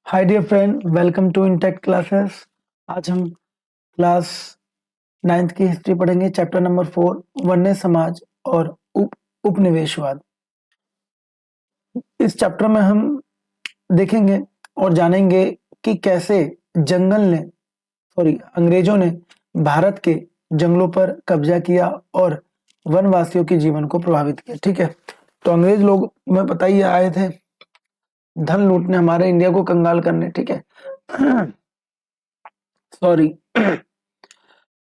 Hi dear friend, welcome to Intech classes. आज हम class 9th की हिस्ट्री पढ़ेंगे। चैप्टर नंबर 4, वन्य समाज और उपनिवेशवाद। इस चैप्टर में हम देखेंगे और जानेंगे कि कैसे अंग्रेजों ने भारत के जंगलों पर कब्जा किया और वनवासियों के जीवन को प्रभावित किया। ठीक है, तो अंग्रेज लोग में पता ही आए थे धन लूटने, हमारे इंडिया को कंगाल करने। ठीक है सॉरी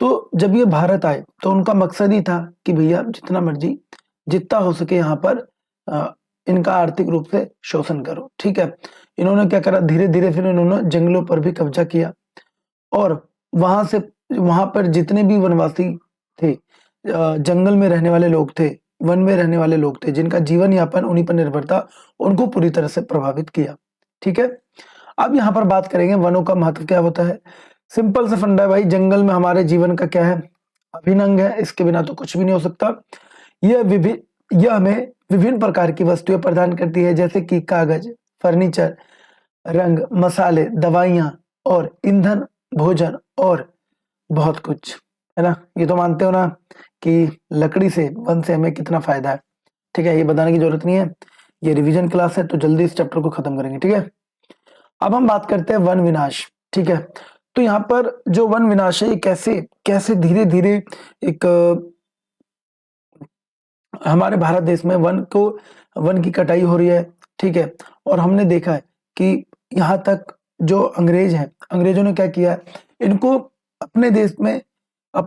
तो जब ये भारत आए तो उनका मकसद ही था कि भैया जितना मर्जी जितना हो सके यहाँ पर इनका आर्थिक रूप से शोषण करो। ठीक है, इन्होंने क्या करा, धीरे धीरे फिर इन्होंने जंगलों पर भी कब्जा किया और वहां पर जितने भी वनवासी थे, जंगल में रहने वाले लोग थे, वन में रहने वाले लोग थे, जिनका जीवन यापन उन्हीं पर निर्भर था, उनको पूरी तरह से प्रभावित किया। ठीक है, अब यहाँ पर बात करेंगे वनों का महत्व क्या होता है। सिंपल से फंडा है भाई, जंगल में हमारे जीवन का क्या है, अभिन्न अंग है, इसके बिना तो कुछ भी नहीं हो सकता। यह हमें विभिन्न प्रकार की वस्तुएं प्रदान करती है, जैसे कि कागज, फर्नीचर, रंग, मसाले, दवाइयां और ईंधन, भोजन और बहुत कुछ, है ना। ये तो मानते हो ना कि लकड़ी से, वन से हमें कितना फायदा है। ठीक है, ये बताने की जरूरत नहीं है, ये रिवीजन क्लास है, तो जल्दी इस चैप्टर को खत्म करेंगे। ठीक है, अब हम बात करते हैं वन विनाश। ठीक है, तो यहाँ पर जो वन विनाश है, ये कैसे कैसे धीरे धीरे एक हमारे भारत देश में वन की कटाई हो रही है। ठीक है, और हमने देखा है कि यहाँ तक जो अंग्रेज हैं, अंग्रेजों ने क्या किया है, इनको अपने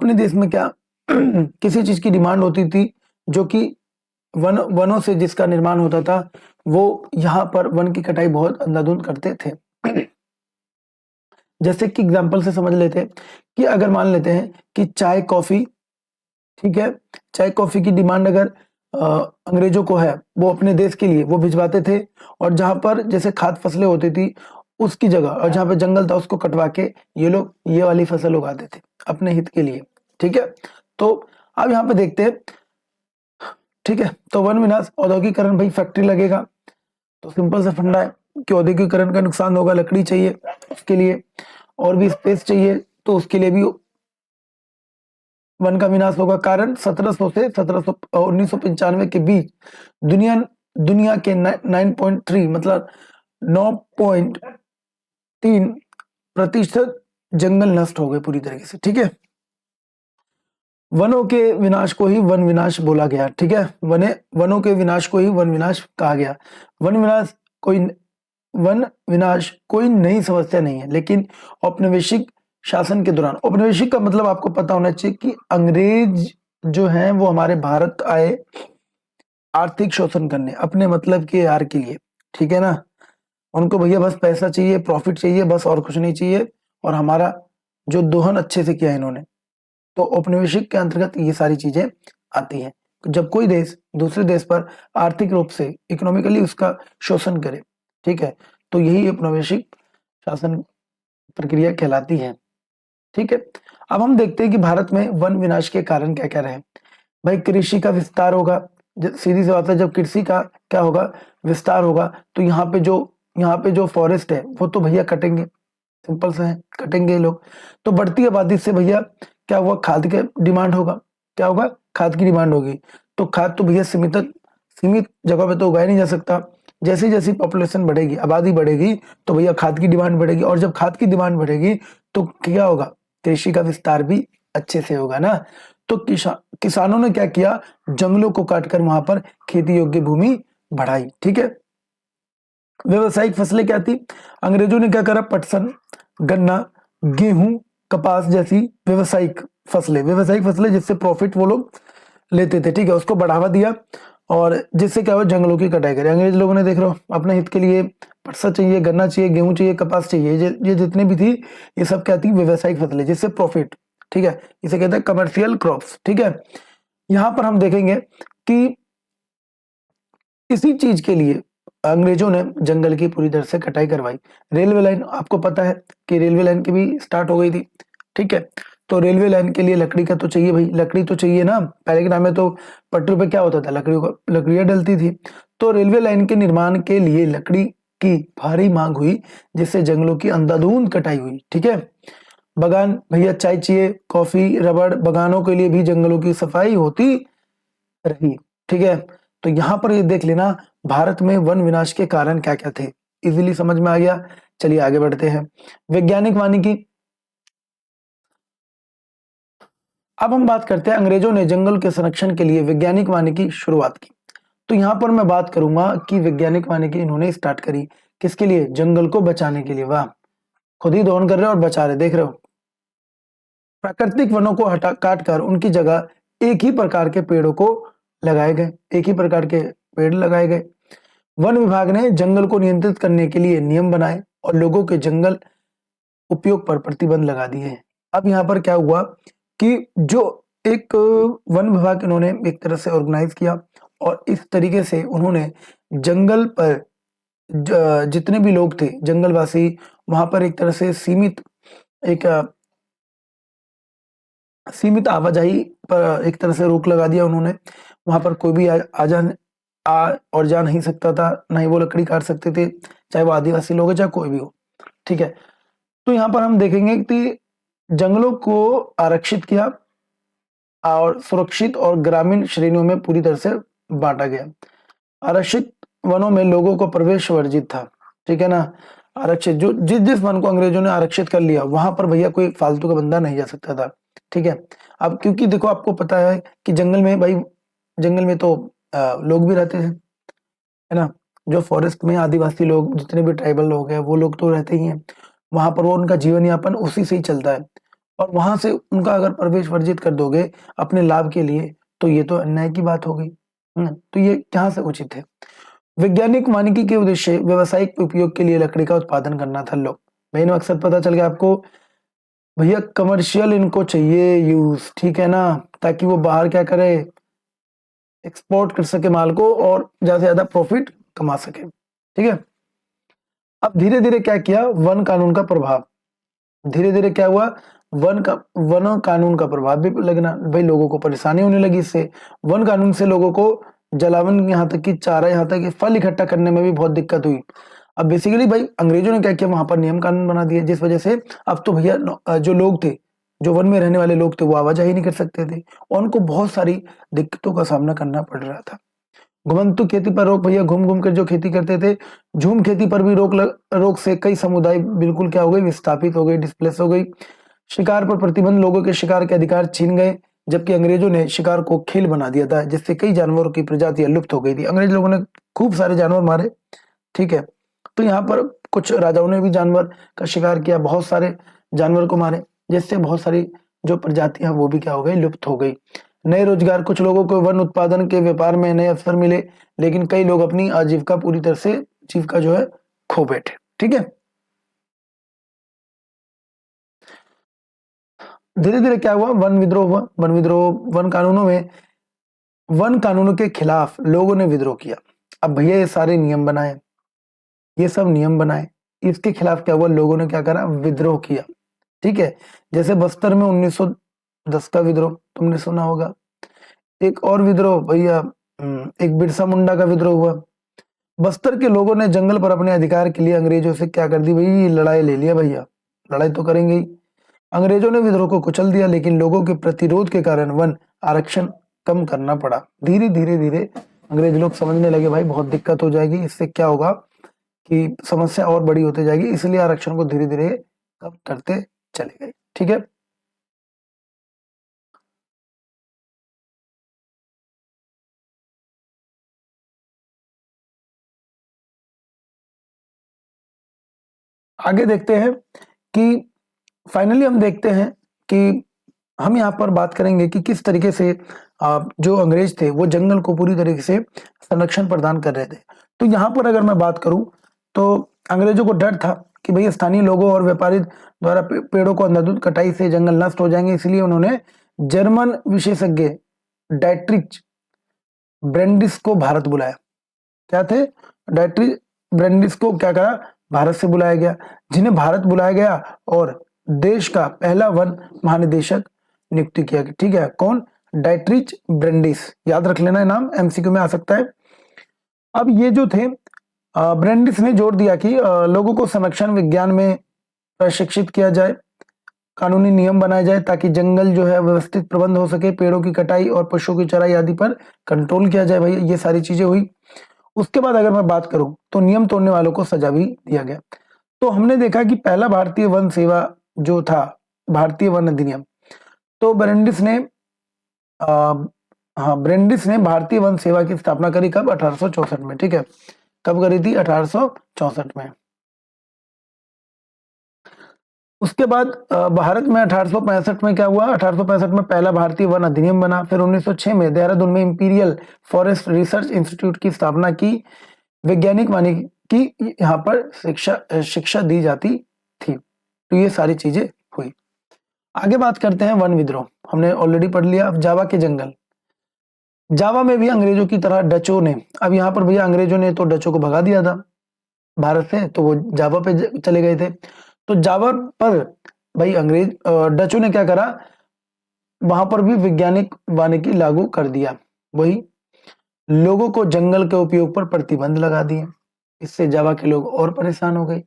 देश में क्या किसी चीज की डिमांड होती थी, जो कि वनों से जिसका निर्माण होता था, वो यहाँ पर वन की कटाई बहुत अंधाधुंध करते थे। जैसे कि एग्जांपल से समझ लेते हैं कि अगर मान लेते हैं कि चाय कॉफी, ठीक है, चाय कॉफी की डिमांड अगर अंग्रेजों को है, वो अपने देश के लिए वो भिजवाते थे, और जहां पर जैसे खाद्य फसलें होती थी उसकी जगह, और जहां पे जंगल था उसको कटवा के ये लोग ये वाली फसल उगाते थे अपने हित के लिए। ठीक है, तो अब यहाँ पे देखते हैं। ठीक है, तो वन विनाश, औद्योगिकरण, भाई फैक्ट्री लगेगा तो सिंपल सा फंडा है कि औद्योगिकरण का नुकसान होगा, लकड़ी चाहिए उसके लिए, और भी स्पेस चाहिए तो उसके लिए भी वन का विनाश होगा। कारण 1700 से 1995 के बीच दुनिया दुनिया के 9.3 मतलब 9.3% जंगल नष्ट हो गए पूरी तरीके से। ठीक है, वनों के विनाश को ही वन विनाश बोला गया। ठीक है, वनों के विनाश को ही वन विनाश कहा गया। वन विनाश कोई नई समस्या नहीं है, लेकिन औपनिवेशिक शासन के दौरान, औपनिवेशिक का मतलब आपको पता होना चाहिए कि अंग्रेज जो हैं वो हमारे भारत आए आर्थिक शोषण करने, अपने मतलब के यार के लिए। ठीक है ना, उनको भैया बस पैसा चाहिए, प्रॉफिट चाहिए, बस और कुछ नहीं चाहिए, और हमारा जो दोहन अच्छे से किया है इन्होंने। तो औपनिवेशिक के अंतर्गत ये सारी चीजें आती हैं। जब कोई देश दूसरे देश पर आर्थिक रूप से, इकोनॉमिकली उसका शोषण करे, ठीक है, तो यही औपनिवेशिक शासन प्रक्रिया कहलाती है। ठीक है, अब हम देखते हैं कि भारत में वन विनाश के कारण क्या क्या रहे। भाई कृषि का विस्तार होगा, सीधी सी बात है, जब कृषि का क्या होगा, विस्तार होगा, तो यहाँ पे जो फॉरेस्ट है वो तो भैया कटेंगे, सिंपल सा है, कटेंगे लोग। तो बढ़ती आबादी से भैया क्या हुआ, खाद का डिमांड होगा, क्या होगा, खाद की डिमांड होगी। तो खाद तो भैया सीमित जगह पे तो उगाया नहीं जा सकता। जैसे जैसी पॉपुलेशन बढ़ेगी, आबादी बढ़ेगी, तो भैया खाद की डिमांड बढ़ेगी, और जब खाद की डिमांड बढ़ेगी तो क्या होगा, कृषि का विस्तार भी अच्छे से होगा ना। तो किसानों ने क्या किया, जंगलों को काटकर वहां पर खेती योग्य भूमि बढ़ाई। ठीक है, व्यवसायिक फसलें क्या थी, अंग्रेजों ने क्या करा, पटसन, गन्ना, गेहूं, कपास जैसी व्यवसायिक फसलें जिससे प्रॉफिट वो लोग लेते थे, ठीक है, उसको बढ़ावा दिया, और जिससे क्या हुआ, जंगलों की कटाई करी। अंग्रेज लोगों ने, देख रहे हो, अपने हित के लिए पटसन चाहिए, गन्ना चाहिए, गेहूं चाहिए, कपास चाहिए, ये जितने भी थी, ये सब क्या थी, व्यवसायिक फसलें जिससे प्रॉफिट। ठीक है, इसे कहते हैं कमर्शियल क्रॉप्स। ठीक है, यहां पर हम देखेंगे कि इसी चीज के लिए अंग्रेजों ने जंगल की पूरी तरह से कटाई करवाई। रेलवे लाइन, आपको पता है कि रेलवे लाइन की भी स्टार्ट हो गई थी। ठीक है, तो रेलवे लाइन के लिए लकड़ी का तो चाहिए भाई, लकड़ी तो चाहिए ना। पहले के टाइम में तो पटरी पे क्या होता था, लकड़ियां डलती थी। तो रेलवे लाइन के निर्माण के लिए लकड़ी की भारी मांग हुई, जिससे जंगलों की अंधाधुंध कटाई हुई। ठीक है, बगान भैया चाय चाहिए, कॉफी, रबड़, बगानों के लिए भी जंगलों की सफाई होती रही। ठीक है, तो यहां पर ये देख लेना भारत में वन विनाश के कारण क्या क्या थे, इजीली समझ में आ गया। चलिए आगे बढ़ते हैं। वैज्ञानिक वानिकी, अब हम बात करते हैं अंग्रेजों ने जंगल के संरक्षण के लिए वैज्ञानिक वानिकी की शुरुआत की। तो यहां पर मैं बात करूंगा कि वैज्ञानिक वानिकी इन्होंने स्टार्ट करी किसके लिए, जंगल को बचाने के लिए। वाह, खुद ही दोहन कर रहे हो और बचा रहे, देख रहे हो। प्राकृतिक वनों को हटा काट कर उनकी जगह एक ही प्रकार के पेड़ों को लगाए गए, एक ही प्रकार के पेड़ लगाए गए। वन विभाग ने जंगल को नियंत्रित करने के लिए नियम बनाए और लोगों के जंगल उपयोग पर प्रतिबंध लगा दिए हैं। अब यहाँ पर क्या हुआ कि जो एक वन विभाग इन्होंने एक तरह से ऑर्गेनाइज किया और इस तरीके से उन्होंने जंगल पर जितने भी लोग थे जंगलवासी, वहां पर एक तरह से एक सीमित आवाजाही पर एक तरह से रोक लगा दिया उन्होंने। वहां पर कोई भी आ और जा नहीं सकता था, ना ही वो लकड़ी काट सकते थे, चाहे वो आदिवासी लोग हैं चाहे कोई भी हो। ठीक है, तो यहाँ पर हम देखेंगे कि जंगलों को आरक्षित किया और सुरक्षित और ग्रामीण श्रेणियों में पूरी तरह से बांटा गया। आरक्षित वनों में लोगों को प्रवेश वर्जित था। ठीक है ना, आरक्षित जो जिस जिस वन को अंग्रेजों ने आरक्षित कर लिया वहां पर भैया कोई फालतू का बंदा नहीं जा सकता था। ठीक है, अब क्योंकि देखो आपको पता है कि जंगल में भाई, जंगल में तो लोग भी रहते हैं, है ना। जो फॉरेस्ट में आदिवासी लोग, जितने भी ट्राइबल लोग हैं, वो लोग तो रहते ही हैं वहां पर, वो उनका जीवन यापन उसी से ही चलता है। और वहां से उनका अगर प्रवेश वर्जित कर दोगे अपने लाभ के लिए, तो ये तो अन्याय की बात हो गई। तो ये कहाँ से उचित है। वैज्ञानिक वानिकी के उद्देश्य व्यवसायिक उपयोग के लिए लकड़ी का उत्पादन करना था। लो मेन मकसद पता चल गया आपको भैया, कमर्शियल इनको चाहिए यूज, ठीक है ना, ताकि वो बाहर क्या करे, एक्सपोर्ट कर सके माल को और ज्यादा से ज्यादा प्रॉफिट कमा सके। ठीक है, अब धीरे धीरे क्या किया, वन कानून का प्रभाव, धीरे धीरे क्या हुआ, वन कानून का प्रभाव भी लगना, भाई लोगों को परेशानी होने लगी इससे। वन कानून से लोगों को जलावन, यहाँ तक कि चारा, यहाँ तक कि फल इकट्ठा करने में भी बहुत दिक्कत हुई। अब बेसिकली भाई अंग्रेजों ने क्या किया, वहां पर नियम कानून बना दिए, जिस वजह से अब तो भैया जो लोग थे, जो वन में रहने वाले लोग थे, वो आवाजाही नहीं कर सकते थे और उनको बहुत सारी दिक्कतों का सामना करना पड़ रहा था। घुमंतु खेती पर रोक, भैया घूम घूम कर जो खेती करते थे, झूम खेती पर भी रोक से कई समुदाय बिल्कुल क्या हो गए, विस्थापित हो गए, डिस्प्लेस हो गई। शिकार पर प्रतिबंध, लोगों के शिकार के अधिकार छीन गए, जबकि अंग्रेजों ने शिकार को खेल बना दिया था, जिससे कई जानवरों की प्रजातियां लुप्त हो गई थी। अंग्रेज लोगों ने खूब सारे जानवर मारे। ठीक है, तो यहाँ पर कुछ राजाओं ने भी जानवर का शिकार किया, बहुत सारे जानवर को मारे, जिससे बहुत सारी जो प्रजातियां वो भी क्या हो गई, लुप्त हो गई। नए रोजगार, कुछ लोगों को वन उत्पादन के व्यापार में नए अवसर मिले, लेकिन कई लोग अपनी आजीविका पूरी तरह से जीविका जो है खो बैठे। ठीक है, धीरे धीरे क्या हुआ, वन विद्रोह हुआ। वन विद्रोह, वन कानूनों के खिलाफ लोगों ने विद्रोह किया। अब भैया ये सारे नियम बनाए, ये सब नियम बनाए, इसके खिलाफ क्या हुआ, लोगों ने क्या करा, विद्रोह किया। ठीक है, जैसे बस्तर में 1910 का विद्रोह तुमने सुना होगा। एक और विद्रोह भैया, एक बिरसा मुंडा का विद्रोह हुआ। बस्तर के लोगों ने जंगल पर अपने अधिकार के लिए अंग्रेजों से क्या कर दी भाई, लड़ाई ले लिया भैया, लड़ाई तो करेंगे ही। अंग्रेजों ने विद्रोह को कुचल दिया, लेकिन लोगों के प्रतिरोध के कारण वन आरक्षण कम करना पड़ा। धीरे धीरे धीरे अंग्रेज लोग समझने लगे भाई बहुत दिक्कत हो जाएगी, इससे क्या होगा कि समस्या और बड़ी होती जाएगी, इसलिए आरक्षण को धीरे धीरे कम करते चले गए। ठीक है, आगे देखते हैं कि फाइनली हम देखते हैं कि हम यहाँ पर बात करेंगे कि किस तरीके से जो अंग्रेज थे वो जंगल को पूरी तरीके से संरक्षण प्रदान कर रहे थे। तो यहाँ पर अगर मैं बात करूं तो अंग्रेजों को डर था कि भाई स्थानीय लोगों और व्यापारी द्वारा पेड़ों को अंधाधुंध कटाई से जंगल नष्ट हो जाएंगे, इसलिए उन्होंने जर्मन विशेषज्ञ डाइट्रिच ब्रेंडिस को भारत बुलाया। क्या थे, डाइट्रिच ब्रेंडिस को क्या करा, भारत से बुलाया गया, जिन्हें भारत बुलाया गया और देश का पहला वन महानिदेशक नियुक्ति किया गया। ठीक है, कौन, डाइट्रिच ब्रेंडिस, याद रख लेना है नाम, एमसीक्यू में आ सकता है। अब ये जो थे ब्रेंडिस ने जोर दिया कि लोगों को संरक्षण विज्ञान में प्रशिक्षित किया जाए, कानूनी नियम बनाए जाए ताकि जंगल जो है व्यवस्थित प्रबंध हो सके, पेड़ों की कटाई और पशुओं की चराई आदि पर कंट्रोल किया जाए। भाई ये सारी चीजें हुई। उसके बाद अगर मैं बात करूं तो नियम तोड़ने वालों को सजा भी दिया गया। तो हमने देखा कि पहला भारतीय वन सेवा जो था, भारतीय वन अधिनियम, तो ब्रेंडिस ने हाँ, ब्रेंडिस ने भारतीय वन सेवा की स्थापना करी कब? 1864 में। ठीक है, कब करी थी? 1864 में। उसके बाद भारत में 1865 में क्या हुआ? 1865 में पहला भारतीय वन अधिनियम बना। फिर 1906 में देहरादून में इंपीरियल फॉरेस्ट रिसर्च इंस्टीट्यूट की स्थापना की। वैज्ञानिक वानिकी यहाँ पर शिक्षा दी जाती थी। तो ये सारी चीजें हुई। आगे बात करते हैं वन विद्रोह। हमने ऑलरेडी पढ़ लिया। अब जावा के जंगल। जावा में भी अंग्रेजों की तरह डचों ने, अब यहाँ पर भैया अंग्रेजों ने तो डचों को भगा दिया था भारत से, तो वो जावा पे चले गए थे। तो जावा पर भाई अंग्रेज डचों ने क्या करा, वहां पर भी वैज्ञानिक वानिकी लागू कर दिया। वही लोगों को जंगल के उपयोग पर प्रतिबंध लगा दिए। इससे जावा के लोग और परेशान हो गए।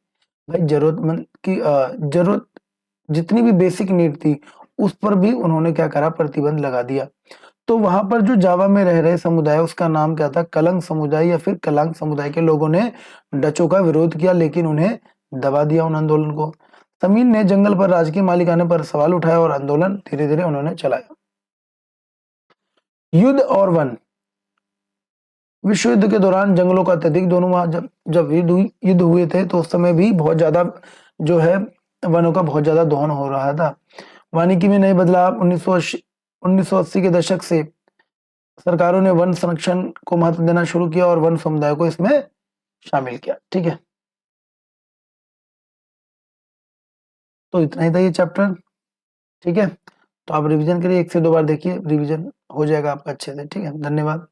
भाई जरूरतमंद की जरूरत जितनी भी बेसिक नीड थी उस पर भी उन्होंने क्या करा, प्रतिबंध लगा दिया। तो वहां पर जो जावा में रह रहे समुदाय, उसका नाम क्या था? कलंग समुदाय या फिर कलांग समुदाय के लोगों ने डचों का विरोध किया, लेकिन उन्हें दबा दिया उन आंदोलन को। समीन ने जंगल पर राजकीय मालिकाने पर सवाल उठाया और आंदोलन धीरे धीरे उन्होंने चलाया। युद्ध और वन। विश्व युद्ध के दौरान जंगलों का अत्यधिक दोनों, वहां जब जब युद्ध हुए थे तो उस समय भी बहुत ज्यादा जो है वनों का बहुत ज्यादा दोहन हो रहा था। वानिकी में नए बदलाव। 1980 के दशक से सरकारों ने वन संरक्षण को महत्व देना शुरू किया और वन समुदाय को इसमें शामिल किया। ठीक है, तो इतना ही था ये चैप्टर। ठीक है, तो आप रिवीजन करिए, 1 से 2 बार देखिए, रिवीजन हो जाएगा आपका अच्छे से। ठीक है, धन्यवाद।